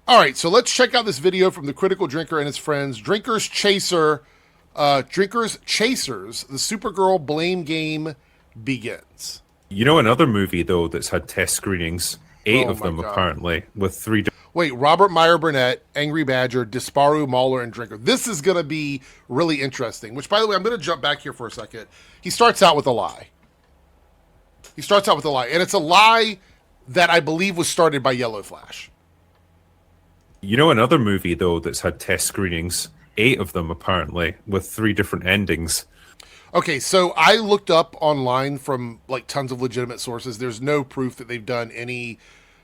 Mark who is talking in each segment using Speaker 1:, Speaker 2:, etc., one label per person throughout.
Speaker 1: All right, so let's check out this video from the Critical Drinker and his friends. Drinkers Chasers, the Supergirl blame game begins.
Speaker 2: You know another movie, though, that's had test screenings? Eight of them,
Speaker 1: God.
Speaker 2: apparently, with three...
Speaker 1: Wait, Robert Meyer Burnett, Angry Badger, Disparu, Mauler, and Drinker. This is going to be really interesting, which, by the way, I'm going to jump back here for a second. He starts out with a lie. And it's a lie that I believe was started by Yellow Flash.
Speaker 2: You know another movie, though, that's had test screenings? 8 of them, apparently, with 3 different endings.
Speaker 1: Okay, so I looked up online from like tons of legitimate sources. There's no proof that they've done any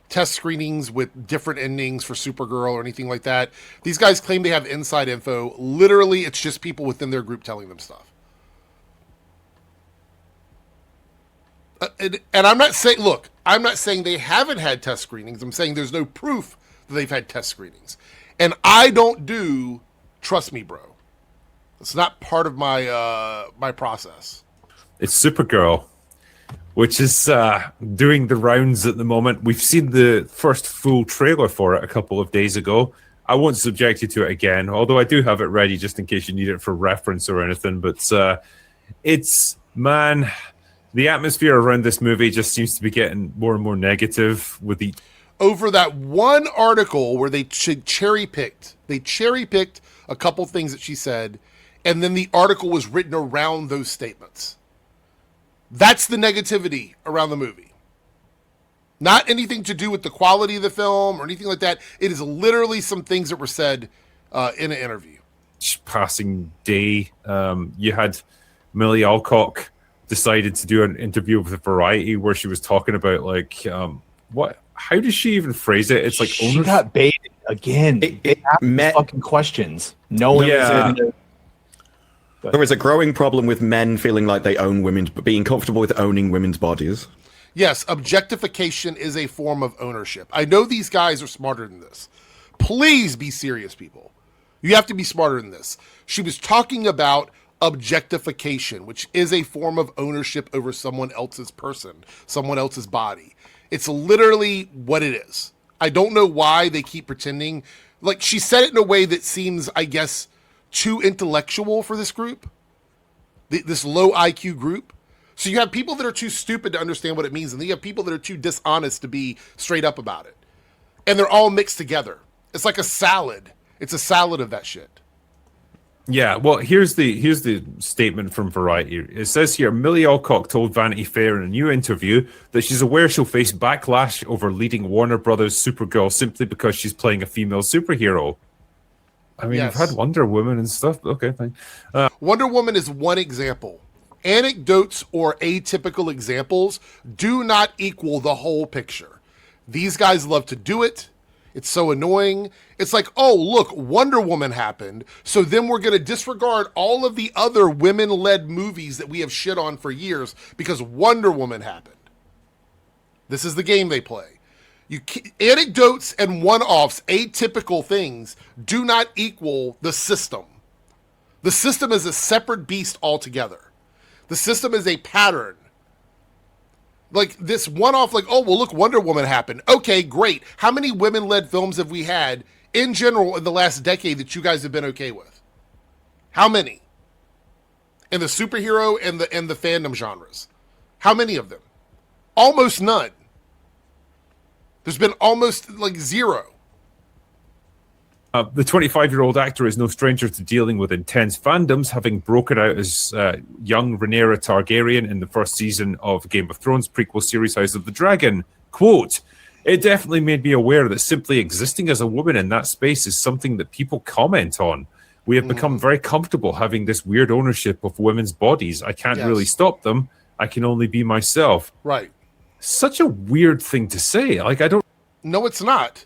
Speaker 1: test screenings with different endings for Supergirl or anything like that. These guys claim they have inside info. Literally, it's just people within their group telling them stuff. And I'm not saying, look, I'm not saying they haven't had test screenings. I'm saying there's no proof that they've had test screenings. And I don't do trust me, bro. It's not part of my my process.
Speaker 2: It's Supergirl, which is doing the rounds at the moment. We've seen the first full trailer for it a couple of days ago. I won't subject you to it again, although I do have it ready just in case you need it for reference or anything. But it's, man, the atmosphere around this movie just seems to be getting more and more negative with the...
Speaker 1: Over that one article where they cherry-picked. They cherry-picked a couple things that she said, and then the article was written around those statements. That's the negativity around the movie. Not anything to do with the quality of the film or anything like that. It is literally some things that were said in an interview.
Speaker 2: Passing day. You had Millie Alcock decided to do an interview with Variety where she was talking about, like, how does she even phrase it? It's like...
Speaker 3: She got baited again. It met fucking questions. No one was in.
Speaker 4: There is a growing problem with men feeling like they own women's, but being comfortable with owning women's bodies.
Speaker 1: Yes, objectification is a form of ownership. I know these guys are smarter than this. Please be serious, people. You have to be smarter than this. She was talking about objectification, which is a form of ownership over someone else's person, someone else's body. It's literally what it is. I don't know why they keep pretending. Like, she said it in a way that seems, I guess, too intellectual for this group, this low IQ group. So you have people that are too stupid to understand what it means, and then you have people that are too dishonest to be straight up about it. And they're all mixed together. It's like a salad. It's a salad of that shit.
Speaker 2: Yeah, well, here's the statement from Variety. It says here, Millie Alcock told Vanity Fair in a new interview that she's aware she'll face backlash over leading Warner Brothers Supergirl simply because she's playing a female superhero. I mean,
Speaker 1: yes.
Speaker 2: We've had Wonder Woman and stuff. Okay, fine.
Speaker 1: Wonder Woman is one example. Anecdotes or atypical examples do not equal the whole picture. These guys love to do it. It's so annoying. It's like, oh, look, Wonder Woman happened, so then we're going to disregard all of the other women-led movies that we have shit on for years because Wonder Woman happened. This is the game they play. Anecdotes and one-offs, atypical things, do not equal the system. The system is a separate beast altogether. The system is a pattern. Like this one-off, like, oh, well, look, Wonder Woman happened. Okay, great. How many women-led films have we had in general in the last decade that you guys have been okay with? How many? In the superhero and the fandom genres. How many of them? Almost none. There's been almost like zero.
Speaker 2: The 25-year-old actor is no stranger to dealing with intense fandoms, having broken out as young Rhaenyra Targaryen in the first season of Game of Thrones prequel series House of the Dragon. Quote, "It definitely made me aware that simply existing as a woman in that space is something that people comment on. We have become very comfortable having this weird ownership of women's bodies. I can't really stop them. I can only be myself."
Speaker 1: Right.
Speaker 2: Such a weird thing to say. Like, I don't...
Speaker 1: No, it's not.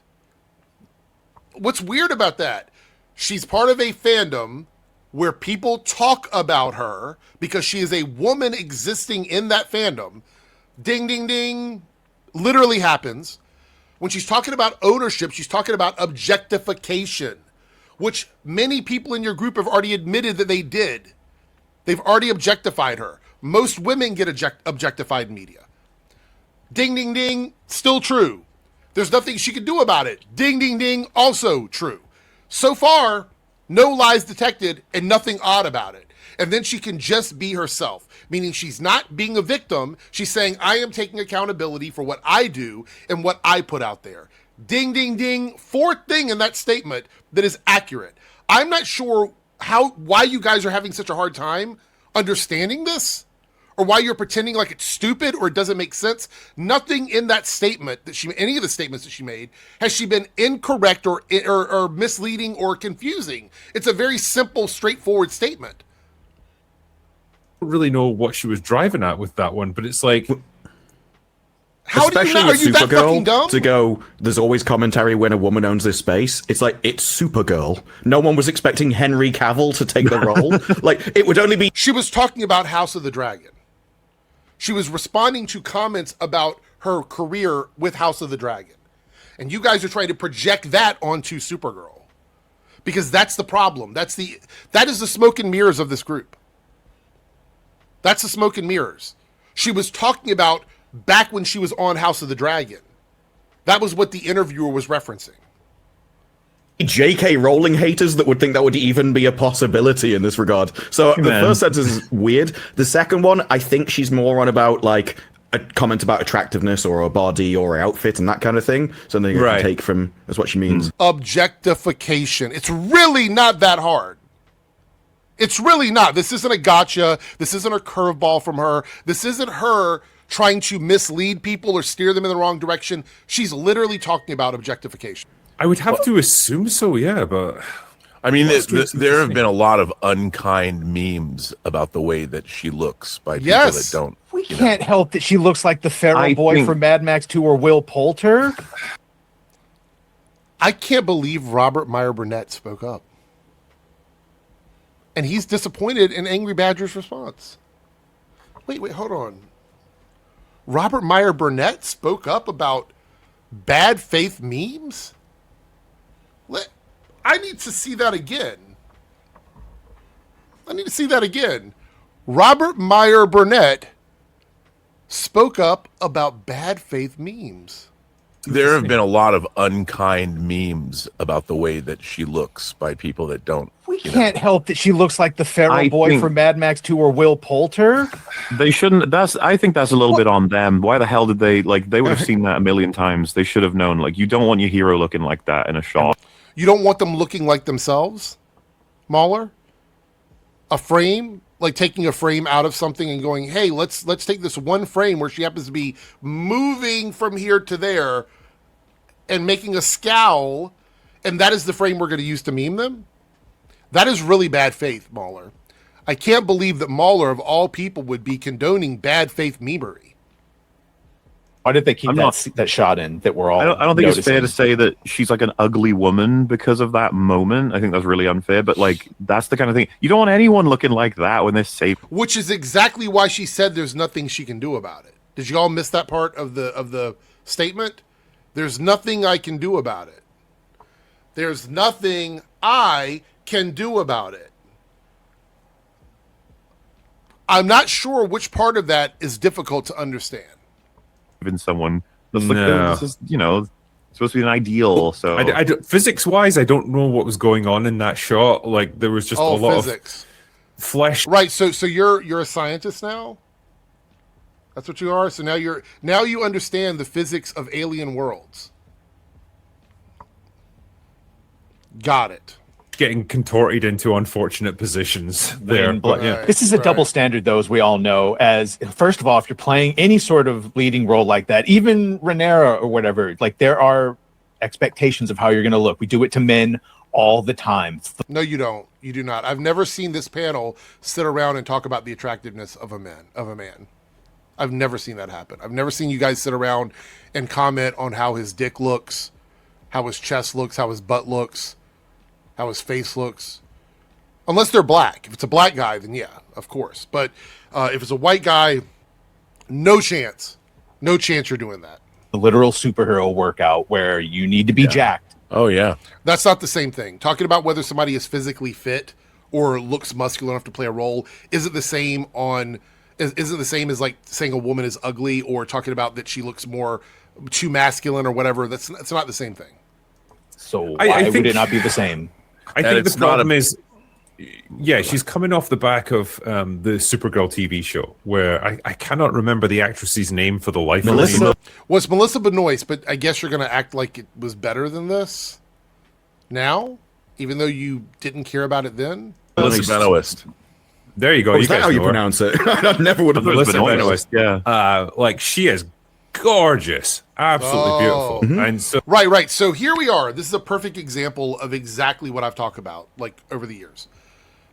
Speaker 1: What's weird about that? She's part of a fandom where people talk about her because she is a woman existing in that fandom. Ding, ding, ding. Literally happens. When she's talking about ownership, she's talking about objectification, which many people in your group have already admitted that they did. They've already objectified her. Most women get objectified in media. Ding, ding, ding. Still true. There's nothing she can do about it. Ding, ding, ding. Also true. So far, no lies detected and nothing odd about it. And then she can just be herself, meaning she's not being a victim. She's saying, I am taking accountability for what I do and what I put out there. Ding, ding, ding. Fourth thing in that statement that is accurate. I'm not sure why you guys are having such a hard time understanding this, or why you're pretending like it's stupid or it doesn't make sense. Nothing in that statement any of the statements that she made, has she been incorrect or misleading or confusing. It's a very simple, straightforward statement.
Speaker 2: I don't really know what she was driving at with that one, but it's like,
Speaker 1: how do you not? Are you that fucking dumb?
Speaker 4: To go, there's always commentary when a woman owns this space. It's like, it's Supergirl. No one was expecting Henry Cavill to take the role. Like, it would only be...
Speaker 1: She was talking about House of the Dragon. She was responding to comments about her career with House of the Dragon. And you guys are trying to project that onto Supergirl. Because that's the problem. That is the smoke and mirrors of this group. That's the smoke and mirrors. She was talking about back when she was on House of the Dragon. That was what the interviewer was referencing.
Speaker 4: J.K. Rowling haters that would think that would even be a possibility in this regard. So the first sentence is weird. The second one, I think she's more on about like a comment about attractiveness or a body or outfit and that kind of thing. Something you can take from as what she means.
Speaker 1: Objectification. It's really not that hard. It's really not. This isn't a gotcha. This isn't a curveball from her. This isn't her trying to mislead people or steer them in the wrong direction. She's literally talking about objectification.
Speaker 2: I would have to assume so, yeah, but...
Speaker 5: I mean, there have been a lot of unkind memes about the way that she looks by people that don't.
Speaker 3: We can't help that she looks like the feral boy from Mad Max 2 or Will Poulter.
Speaker 1: I can't believe Robert Meyer Burnett spoke up. And he's disappointed in Angry Badger's response. Wait, hold on. Robert Meyer Burnett spoke up about bad faith memes? I need to see that again. Robert Meyer Burnett spoke up about bad faith memes.
Speaker 5: There have been a lot of unkind memes about the way that she looks by people that don't.
Speaker 3: We can't help that she looks like the feral boy from Mad Max 2 or Will Poulter.
Speaker 6: They shouldn't. I think that's a little bit on them. Why the hell did they they would have seen that a million times. They should have known. Like, you don't want your hero looking like that in a shot.
Speaker 1: You don't want them looking like themselves, Mauler? A frame, like taking a frame out of something and going, hey, let's take this one frame where she happens to be moving from here to there and making a scowl, and that is the frame we're going to use to meme them? That is really bad faith, Mauler. I can't believe that Mauler, of all people, would be condoning bad faith memery.
Speaker 3: Why did they keep that shot in that we're all
Speaker 6: I don't think it's fair to say that she's like an ugly woman because of that moment. I think that's really unfair, but like, that's the kind of thing. You don't want anyone looking like that when they're safe.
Speaker 1: Which is exactly why she said there's nothing she can do about it. Did you all miss that part of the statement? There's nothing I can do about it. There's nothing I can do about it. I'm not sure which part of that is difficult to understand.
Speaker 6: In someone that's like, this is, supposed to be an ideal. So
Speaker 2: physics-wise, I don't know what was going on in that shot. Like, there was just a lot of flesh.
Speaker 1: Right. So you're a scientist now. That's what you are. So now you understand the physics of alien worlds. Got it.
Speaker 2: Getting contorted into unfortunate positions there. But yeah,
Speaker 3: this is a double standard, though, as we all know. As first of all, if you're playing any sort of leading role like that, even Rhaenyra or whatever, like, there are expectations of how you're going to look. We do it to men all the time.
Speaker 1: No, you don't. You do not. I've never seen this panel sit around and talk about the attractiveness of a man. I've never seen that happen. I've never seen you guys sit around and comment on how his dick looks, how his chest looks, how his butt looks, how his face looks. Unless they're black. If it's a black guy, then yeah, of course. But if it's a white guy, no chance. No chance you're doing that.
Speaker 3: The literal superhero workout where you need to be jacked.
Speaker 5: Oh, yeah.
Speaker 1: That's not the same thing. Talking about whether somebody is physically fit or looks muscular enough to play a role isn't the same as like saying a woman is ugly or talking about that she looks more too masculine or whatever. It's not the same thing.
Speaker 3: So
Speaker 2: I
Speaker 3: why
Speaker 2: think-
Speaker 3: would it not be the same?
Speaker 2: I
Speaker 5: And
Speaker 2: think the
Speaker 5: it's not
Speaker 2: problem is, yeah, she's coming off the back of the Supergirl TV show, where I cannot remember the actress's name for the life of me.
Speaker 4: Melissa.
Speaker 1: Well, it's Melissa Benoist, but I guess you're going to act like it was better than this now, even though you didn't care about it then.
Speaker 5: Melissa Benoist.
Speaker 2: There you go.
Speaker 4: Oh, is that
Speaker 2: guys
Speaker 4: how you
Speaker 2: know her.
Speaker 4: pronounce it? I never would have
Speaker 2: Melissa
Speaker 4: listened.
Speaker 2: Benoist, yeah. Like, she is gorgeous, absolutely beautiful, and so
Speaker 1: Right. So here we are. This is a perfect example of exactly what I've talked about, like over the years.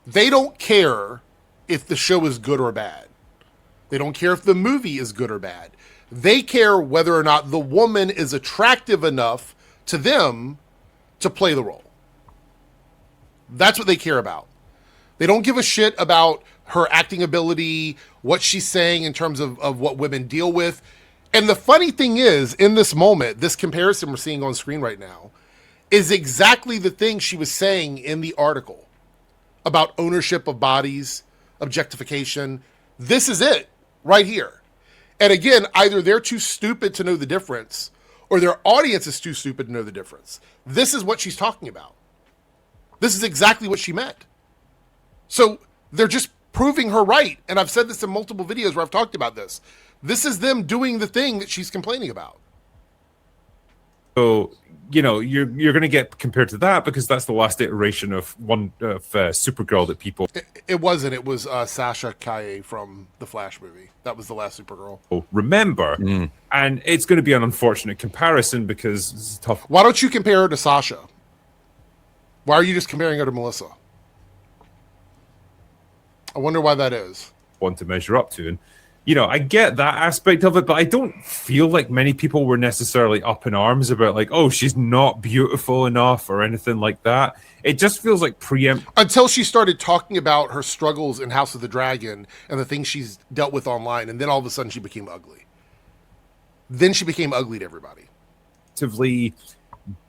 Speaker 1: They don't care if the show is good or bad. They don't care if the movie is good or bad. They care whether or not the woman is attractive enough to them to play the role. That's what they care about. They don't give a shit about her acting ability, what she's saying in terms of what women deal with. And the funny thing is, in this moment, this comparison we're seeing on screen right now is exactly the thing she was saying in the article about ownership of bodies, objectification. This is it right here. And again, either they're too stupid to know the difference or their audience is too stupid to know the difference. This is what she's talking about. This is exactly what she meant. So they're just proving her right. And I've said this in multiple videos where I've talked about this. This is them doing the thing that she's complaining about.
Speaker 2: So, you're going to get compared to that because that's the last iteration of Supergirl that people
Speaker 1: It wasn't. It was Sasha Kaye from the Flash movie. That was the last Supergirl.
Speaker 2: remember. And it's going to be an unfortunate comparison because it's tough
Speaker 1: Why don't you compare her to Sasha? Why are you just comparing her to Melissa? I wonder why that is.
Speaker 2: one to measure up to. And, I get that aspect of it, but I don't feel like many people were necessarily up in arms about like, oh, she's not beautiful enough or anything like that. It just feels like
Speaker 1: Until she started talking about her struggles in House of the Dragon and the things she's dealt with online, and then all of a sudden she became ugly. Then she became ugly to everybody.
Speaker 2: preemptively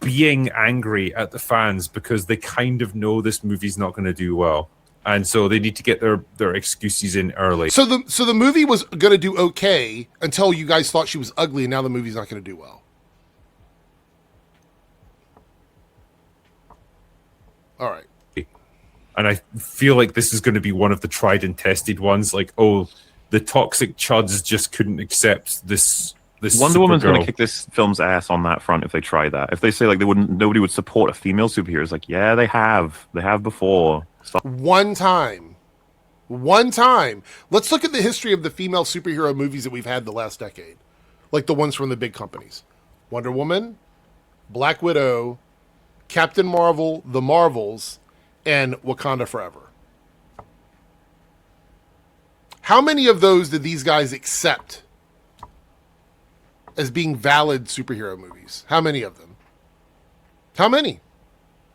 Speaker 2: being angry at the fans because they kind of know this movie's not going to do well. And so they need to get their excuses in early.
Speaker 1: So the movie was going to do okay until you guys thought she was ugly, and now the movie's not going to do well. All right.
Speaker 2: And I feel like this is going to be one of the tried and tested ones. Like, oh, the toxic chuds just couldn't accept this
Speaker 6: Wonder Woman's going to
Speaker 2: Supergirl.
Speaker 6: kick this film's ass on that front if they try that. If they say like nobody would support a female superhero, it's like, yeah, they have before. Stop.
Speaker 1: One time. Let's look at the history of the female superhero movies that we've had the last decade. Like the ones from the big companies. Wonder Woman, Black Widow, Captain Marvel, The Marvels, and Wakanda Forever. How many of those did these guys accept as being valid superhero movies? How many of them? How many?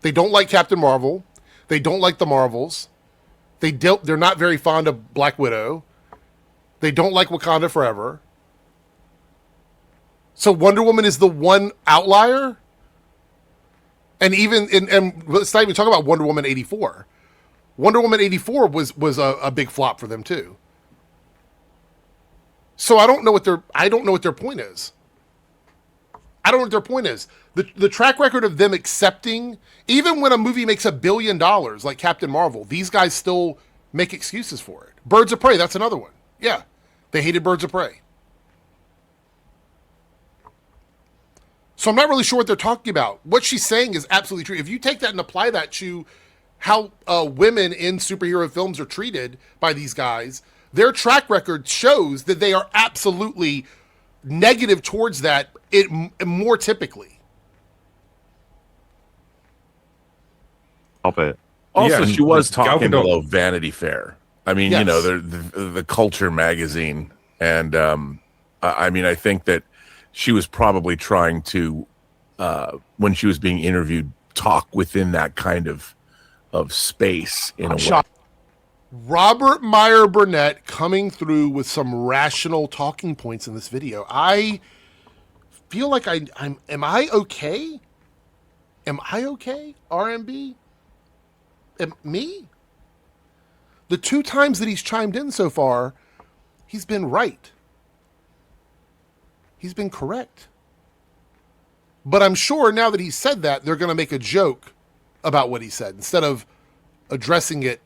Speaker 1: They don't like Captain Marvel. They don't like the Marvels. They're not very fond of Black Widow. They don't like Wakanda Forever. So Wonder Woman is the one outlier? And let's not even talk about Wonder Woman 84. Wonder Woman 84 was a big flop for them too. So I don't know what their point is. I don't know what their point is. The track record of them accepting, even when a movie makes $1 billion, like Captain Marvel, these guys still make excuses for it. Birds of Prey, that's another one. Yeah, they hated Birds of Prey. So I'm not really sure what they're talking about. What she's saying is absolutely true. If you take that and apply that to how women in superhero films are treated by these guys, their track record shows that they are absolutely negative towards that more typically.
Speaker 6: Stop it.
Speaker 5: Also,
Speaker 2: Yeah,
Speaker 5: she was
Speaker 2: Gal
Speaker 5: talking
Speaker 2: Gadot-
Speaker 5: about Vanity Fair. I mean,
Speaker 1: Yes.
Speaker 5: the Culture magazine, and I mean, I think that she was probably trying to, when she was being interviewed, talk within that kind of space in a way.
Speaker 1: Robert Meyer Burnett coming through with some rational talking points in this video. I feel like am I okay? Am I okay? RMB? Me? The 2 times that he's chimed in so far, he's been right. He's been correct. But I'm sure now that he said that, they're going to make a joke about what he said instead of addressing it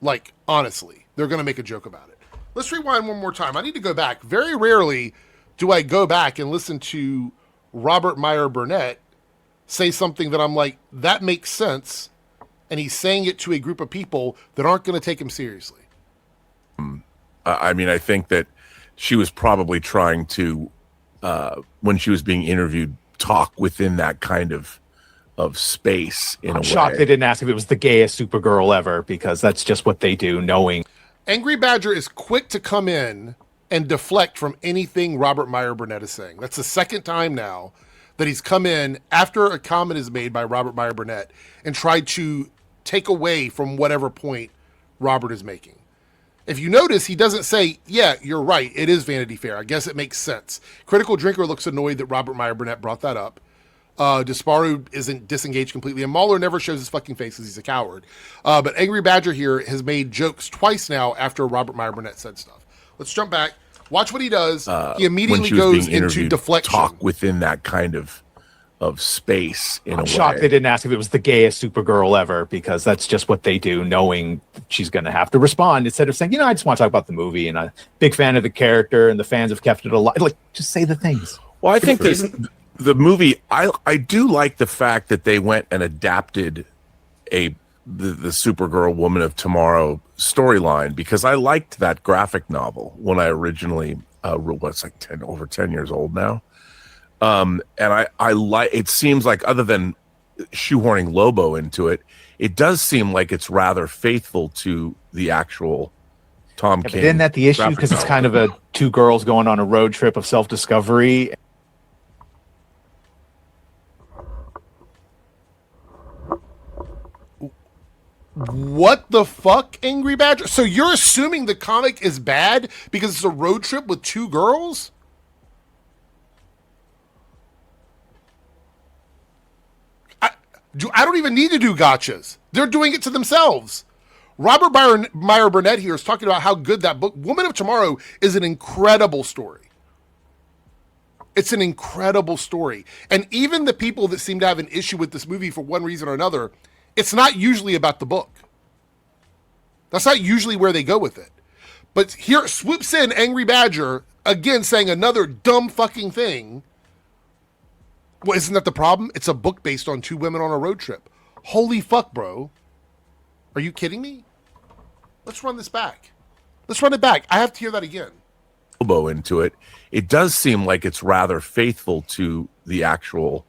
Speaker 1: like honestly. They're going to make a joke about it. Let's rewind one more time. I need to go back. Very rarely do I go back and listen to Robert Meyer Burnett say something that I'm like, that makes sense, and he's saying it to a group of people that aren't going to take him seriously.
Speaker 5: I mean, I think that she was probably trying to, when she was being interviewed, talk within that kind of space in a way.
Speaker 3: I'm shocked they didn't ask if it was the gayest Supergirl ever, because that's just what they do, knowing.
Speaker 1: Angry Badger is quick to come in and deflect from anything Robert Meyer Burnett is saying. That's the second time now that he's come in after a comment is made by Robert Meyer Burnett and tried to take away from whatever point Robert is making. If you notice, he doesn't say, yeah, you're right, it is Vanity Fair. I guess it makes sense. Critical Drinker looks annoyed that Robert Meyer Burnett brought that up. Disparu isn't disengaged completely, and Mahler never shows his fucking face because he's a coward. But Angry Badger here has made jokes twice now after Robert Meyer Burnett said stuff. Let's jump back. Watch what he does. He immediately goes into deflection.
Speaker 5: Talk within that kind of space in a way.
Speaker 3: I'm shocked they didn't ask if it was the gayest Supergirl ever, because that's just what they do, knowing she's going to have to respond instead of saying, I just want to talk about the movie and I'm a big fan of the character and the fans have kept it alive. Like, just say the things.
Speaker 5: Well, I think the movie, I do like the fact that they went and adapted the Supergirl Woman of Tomorrow storyline, because I liked that graphic novel when I originally wrote. It's like over 10 years old now. And I like, it seems like, other than shoehorning Lobo into it, it does seem like it's rather faithful to the actual Tom King.
Speaker 3: But isn't that the issue? Because it's kind of a two girls going on a road trip of self-discovery.
Speaker 1: What the fuck, Angry Badger? So you're assuming the comic is bad because it's a road trip with two girls? I don't even need to do gotchas. They're doing it to themselves. Robert Meyer Burnett here is talking about how good that book, Woman of Tomorrow, is an incredible story. It's an incredible story. And even the people that seem to have an issue with this movie for one reason or another, it's not usually about the book. That's not usually where they go with it. But here swoops in Angry Badger, again saying another dumb fucking thing. Well, isn't that the problem? It's a book based on two women on a road trip. Holy fuck, bro. Are you kidding me? Let's run this back. Let's run it back. I have to hear that again.
Speaker 5: Lobo into it. It does seem like it's rather faithful to the actual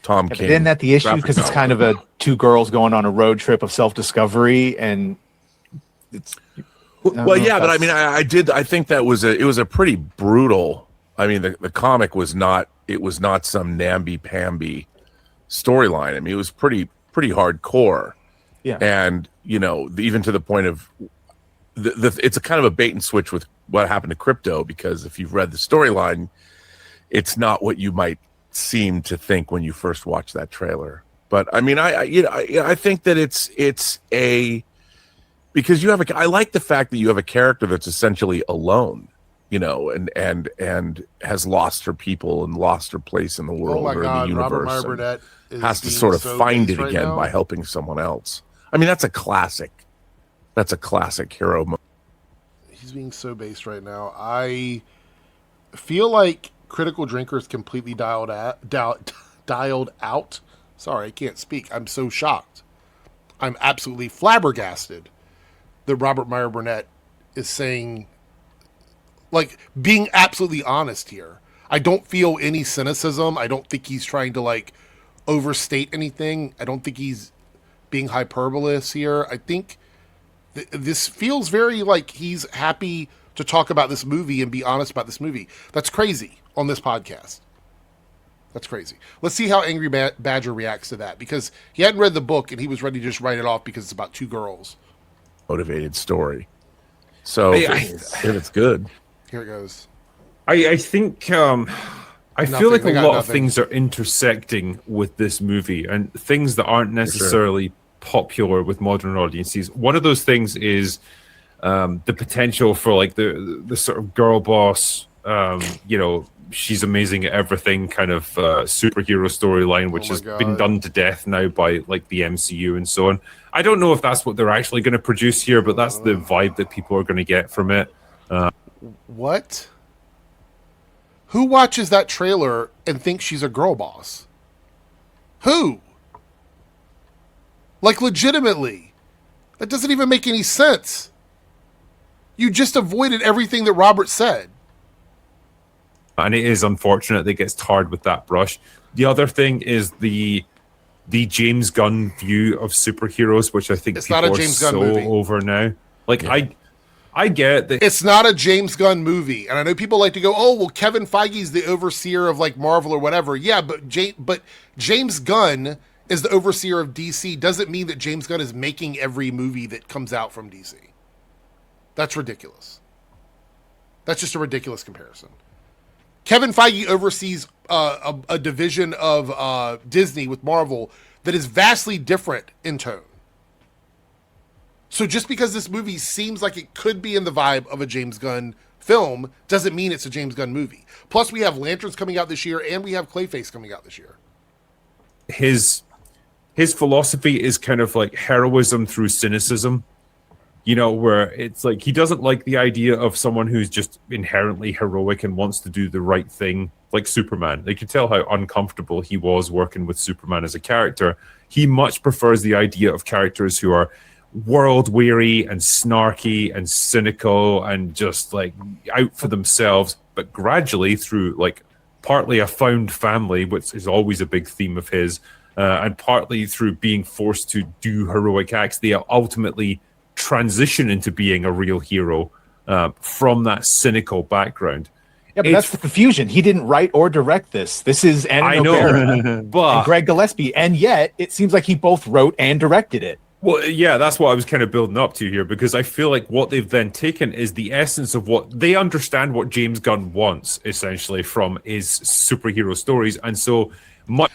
Speaker 5: Tom King.
Speaker 3: Isn't that the issue? Because it's kind of a two girls going on a road trip of self-discovery, and it's.
Speaker 5: Well, yeah, but I mean, I think that it was a pretty brutal. I mean, the comic was not. It was not some namby-pamby storyline. I mean, it was pretty hardcore.
Speaker 3: Yeah.
Speaker 5: And, even to the point of it's a kind of a bait and switch with what happened to Crypto, because if you've read the storyline, it's not what you might seem to think when you first watch that trailer. But I mean, I think that it's because I like the fact that you have a character that's essentially alone. And has lost her people and lost her place in the world or in the universe.
Speaker 1: Robert Meyer Burnett
Speaker 5: has to sort of find it again by helping someone else. I mean, that's a classic. That's a classic hero moment.
Speaker 1: He's being so based right now. I feel like Critical Drinker is completely dialed out. Sorry, I can't speak. I'm so shocked. I'm absolutely flabbergasted that Robert Meyer Burnett is saying, like, being absolutely honest here. I don't feel any cynicism. I don't think he's trying to, like, overstate anything. I don't think he's being hyperbolous here. I think this feels very like he's happy to talk about this movie and be honest about this movie. That's crazy on this podcast. That's crazy. Let's see how Angry Badger reacts to that, because he hadn't read the book and he was ready to just write it off because it's about two girls.
Speaker 5: Motivated story. So if it's good.
Speaker 1: Here it goes.
Speaker 2: I think I feel like a lot of things are intersecting with this movie, and things that aren't necessarily popular with modern audiences. One of those things is the potential for like the sort of girl boss, she's amazing at everything kind of superhero storyline, which has been done to death now by like the MCU and so on. I don't know if that's what they're actually going to produce here, but that's the vibe that people are going to get from it.
Speaker 1: What? Who watches that trailer and thinks she's a girl boss? Who? Like, legitimately. That doesn't even make any sense. You just avoided everything that Robert said.
Speaker 2: And it is unfortunate that it gets tarred with that brush. The other thing is the James Gunn view of superheroes, which I think
Speaker 1: it's
Speaker 2: people
Speaker 1: not a James Gunn movie.
Speaker 2: Over now. Like, yeah. I get that
Speaker 1: it's not a James Gunn movie, and I know people like to go, "Oh, well, Kevin Feige's the overseer of like Marvel or whatever." Yeah, but James Gunn is the overseer of DC. Doesn't mean that James Gunn is making every movie that comes out from DC. That's ridiculous. That's just a ridiculous comparison. Kevin Feige oversees a division of Disney with Marvel that is vastly different in tone. So just because this movie seems like it could be in the vibe of a James Gunn film doesn't mean it's a James Gunn movie. Plus, we have Lanterns coming out this year, and we have Clayface coming out this year.
Speaker 2: His philosophy is kind of like heroism through cynicism. You know, where it's like he doesn't like the idea of someone who's just inherently heroic and wants to do the right thing, like Superman. They could tell how uncomfortable he was working with Superman as a character. He much prefers the idea of characters who are world-weary and snarky and cynical and just like out for themselves, but gradually through like partly a found family, which is always a big theme of his, and partly through being forced to do heroic acts, they ultimately transition into being a real hero from that cynical background.
Speaker 3: Yeah, but that's the confusion. He didn't write or direct this. This is Anna Nobera
Speaker 2: but
Speaker 3: and Greg Gillespie, and yet it seems like he both wrote and directed it.
Speaker 2: Well, yeah, that's what I was kind of building up to here, because I feel like what they've then taken is the essence of what they understand what James Gunn wants, essentially, from his superhero stories. And so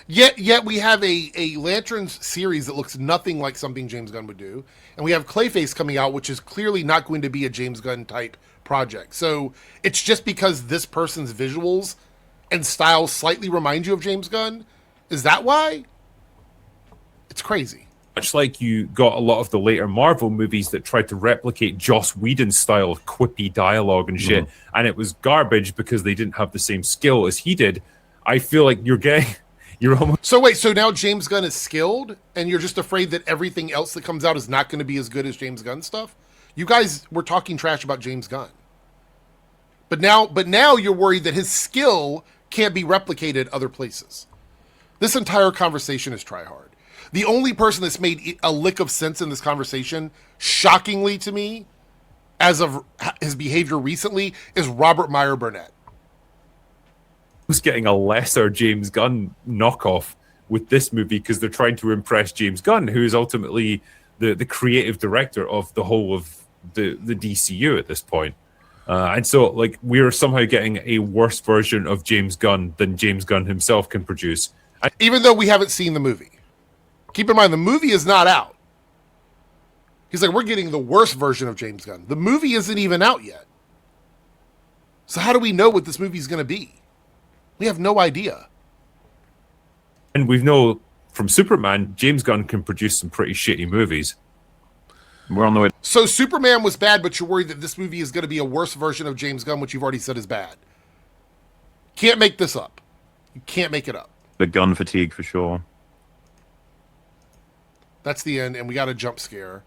Speaker 1: Yet we have a Lanterns series that looks nothing like something James Gunn would do. And we have Clayface coming out, which is clearly not going to be a James Gunn type project. So it's just because this person's visuals and style slightly remind you of James Gunn? Is that why? It's crazy.
Speaker 2: Much like you got a lot of the later Marvel movies that tried to replicate Joss Whedon's style of quippy dialogue and shit, and it was garbage because they didn't have the same skill as he did. I feel like you're almost...
Speaker 1: So wait, so now James Gunn is skilled, and you're just afraid that everything else that comes out is not going to be as good as James Gunn stuff? You guys were talking trash about James Gunn. But now you're worried that his skill can't be replicated other places. This entire conversation is try hard. The only person that's made a lick of sense in this conversation, shockingly to me, as of his behavior recently, is Robert Meyer Burnett.
Speaker 2: Who's getting a lesser James Gunn knockoff with this movie because they're trying to impress James Gunn, who is ultimately the creative director of the whole of the DCU at this point. And so, like, we're somehow getting a worse version of James Gunn than James Gunn himself can produce.
Speaker 1: Even though we haven't seen the movie. Keep in mind, the movie is not out. He's like, we're getting the worst version of James Gunn. The movie isn't even out yet. So how do we know what this movie is going to be? We have no idea.
Speaker 2: And we know from Superman, James Gunn can produce some pretty shitty movies.
Speaker 6: We're on the way.
Speaker 1: So Superman was bad, but you're worried that this movie is going to be a worse version of James Gunn, which you've already said is bad. Can't make this up. You can't make it up.
Speaker 6: The gun fatigue for sure.
Speaker 1: That's the end, and we got a jump scare.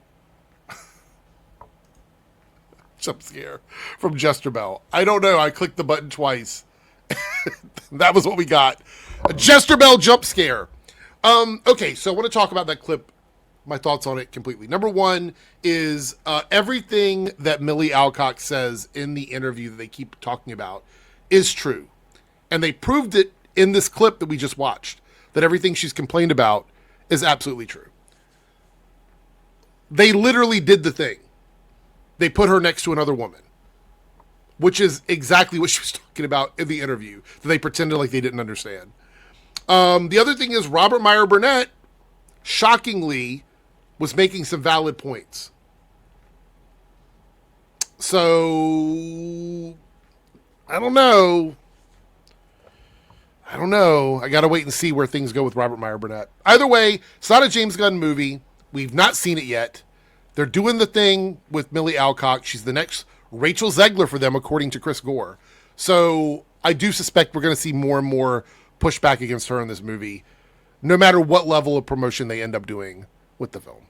Speaker 1: Jump scare from Jester Bell. I don't know. I clicked the button twice. That was what we got. A Jester Bell jump scare. Okay, so I want to talk about that clip. My thoughts on it completely. Number one is everything that Millie Alcock says in the interview that they keep talking about is true. And they proved it in this clip that we just watched, that everything she's complained about is absolutely true. They literally did the thing. They put her next to another woman, which is exactly what she was talking about in the interview, that they pretended like they didn't understand. The other thing is Robert Meyer Burnett, shockingly, was making some valid points. So, I don't know. I don't know. I got to wait and see where things go with Robert Meyer Burnett. Either way, it's not a James Gunn movie. We've not seen it yet. They're doing the thing with Millie Alcock. She's the next Rachel Zegler for them, according to Chris Gore. So I do suspect we're going to see more and more pushback against her in this movie, no matter what level of promotion they end up doing with the film.